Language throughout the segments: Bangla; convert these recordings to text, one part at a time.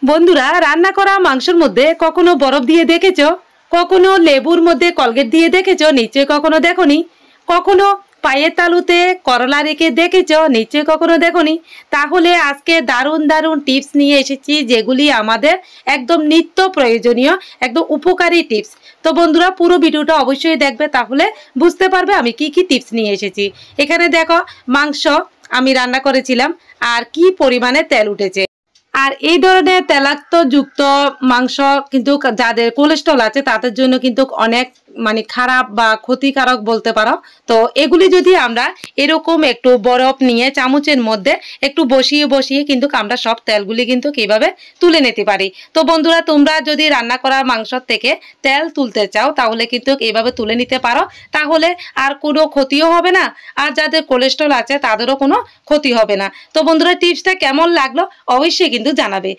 বন্ধুরা, রান্না করা মাংসের মধ্যে কখনো বরফ দিয়ে দেখেছো? কখনো লেবুর মধ্যে কলগেট দিয়ে দেখেছো? নিশ্চয়ই কখনো দেখোনি। কখনো পায়ের তালুতে করলা রেখে দেখেছো? নিশ্চয়ই কখনো দেখোনি। তাহলে আজকে দারুণ দারুণ টিপস নিয়ে এসেছি, যেগুলি আমাদের একদম নিত্য প্রয়োজনীয়, একদম উপকারী টিপস। তো বন্ধুরা, পুরো ভিডিওটা অবশ্যই দেখবে, তাহলে বুঝতে পারবে আমি কি কি টিপস নিয়ে এসেছি। এখানে দেখো, মাংস আমি রান্না করেছিলাম আর কি পরিমাণে তেল উঠেছে। আর এই ধরনের তেলাক্তযুক্ত মাংস কিন্তু যাদের কোলেস্ট্রল আছে তাদের জন্য কিন্তু অনেক খারাপ বা ক্ষতিকারক বলতে পারো। তো এগুলি যদি আমরা এরকম একটু বরফ নিয়ে চামচের মধ্যে একটু বসিয়ে বসিয়ে কিন্তু আমরা সব তেলগুলি কিন্তু কিভাবে তুলে নিতে পারি। তো বন্ধুরা, তোমরা যদি রান্না করা মাংস থেকে তেল তুলতে চাও তাহলে কিন্তু এইভাবে তুলে নিতে পারো, তাহলে আর কোনো ক্ষতিও হবে না, আর যাদের কোলেস্ট্রল আছে তাদেরও কোনো ক্ষতি হবে না। তো বন্ধুরা, টিপসটা কেমন লাগলো অবশ্যই কিন্তু জানাবে।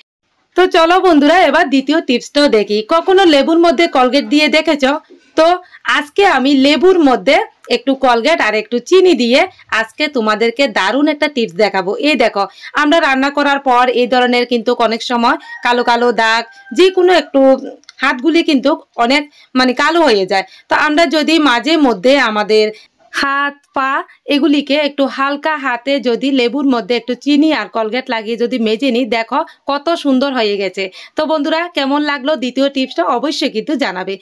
তো চলো বন্ধুরা, এবার দ্বিতীয় টিপসটাও দেখি। কখনো লেবুর মধ্যে কলগেট দিয়ে দেখেছো? তো আজকে আমি লেবুর মধ্যে একটু কলগেট আর একটু চিনি দিয়ে আজকে তোমাদেরকে দারুণ একটা টিপস দেখাবো। এই দেখো, আমরা রান্না করার পর এই ধরনের কিন্তু অনেক সময় কালো কালো দাগ, যে কোনো একটু হাতগুলি কিন্তু অনেক কালো হয়ে যায়। তো আমরা যদি মাঝে মধ্যে আমাদের হাত পা এগুলিকে একটু হালকা হাতে যদি লেবুর মধ্যে একটু চিনি আর কলগেট লাগিয়ে যদি মেজে নিই, দেখো কত সুন্দর হয়ে গেছে। তো বন্ধুরা, কেমন লাগলো দ্বিতীয় টিপসটা অবশ্যই কিন্তু জানাবে।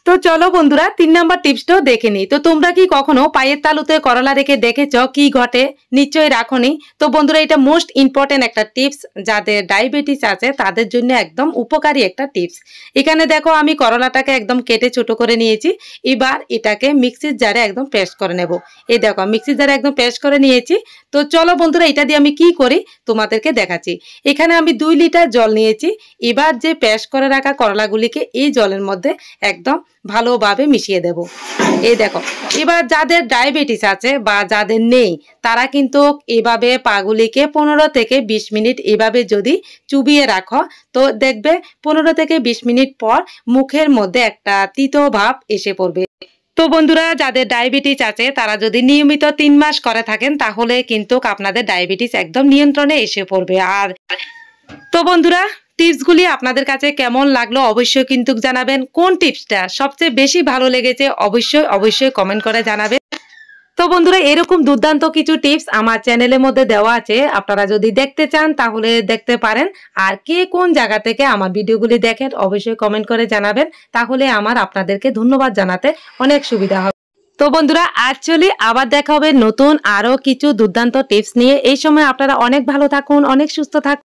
তো চলো বন্ধুরা, 3 নম্বর টিপসটাও দেখে নিই। তো তোমরা কি কখনো পায়ের তালুতে করলা রেখে দেখেছ? কি ঘটে? নিশ্চয়ই রাখোনি। তো বন্ধুরা, এটা মোস্ট ইম্পর্টেন্ট একটা টিপস, যাদের ডায়াবেটিস আছে তাদের জন্য একদম উপকারী একটা টিপস। এখানে দেখো, আমি করলাটাকে একদম কেটে ছোট করে নিয়েছি। এবার এটাকে মিক্সির জারে একদম পেস্ট করে নেব। এই দেখো, মিক্সির জারে একদম পেস্ট করে নিয়েছি। তো চলো বন্ধুরা, এটা দিয়ে আমি কি করি তোমাদেরকে দেখাচ্ছি। এখানে আমি 2 লিটার জল নিয়েছি। এবার যে পেস্ট করে রাখা করলাগুলিকে এই জলের মধ্যে একদম ভালোভাবে মিশিয়ে দেব। এই দেখো, এবার যাদের ডায়াবেটিস আছে বা যাদের নেই তারা কিন্তু এভাবে পাগুলিকে 15 থেকে 20 মিনিট এভাবে যদি চুবিয়ে রাখো, তো দেখবে 15 থেকে 20 মিনিট পর মুখের মধ্যে একটা তিতো ভাব এসে পড়বে। তো বন্ধুরা, যাদের ডায়াবেটিস আছে তারা যদি নিয়মিত 3 মাস করে থাকেন তাহলে কিন্তু আপনাদের ডায়াবেটিস একদম নিয়ন্ত্রণে এসে পড়বে। আর তো বন্ধুরা, টিপসগুলি আপনাদের কাছে কেমন লাগলো অবশ্যই কিন্তু জানাবেন। কোন টিপসটা সবচেয়ে বেশি ভালো লেগেছে অবশ্যই কমেন্ট করে জানাবেন। তো বন্ধুরা, এরকম দুর্দান্ত কিছু টিপস আমার চ্যানেলের মধ্যে দেওয়া আছে, আপনারা যদি দেখতে চান তাহলে দেখতে পারেন। আর কে কোন জায়গা থেকে আমার ভিডিওগুলি দেখেন অবশ্যই কমেন্ট করে জানাবেন, তাহলে আমার আপনাদেরকে ধন্যবাদ জানাতে অনেক সুবিধা হবে। তো বন্ধুরা, অ্যাকচুয়ালি আবার দেখা হবে নতুন আরো কিছু দুর্দান্ত টিপস নিয়ে। এই সময় আপনারা অনেক ভালো থাকুন, অনেক সুস্থ থাকুন।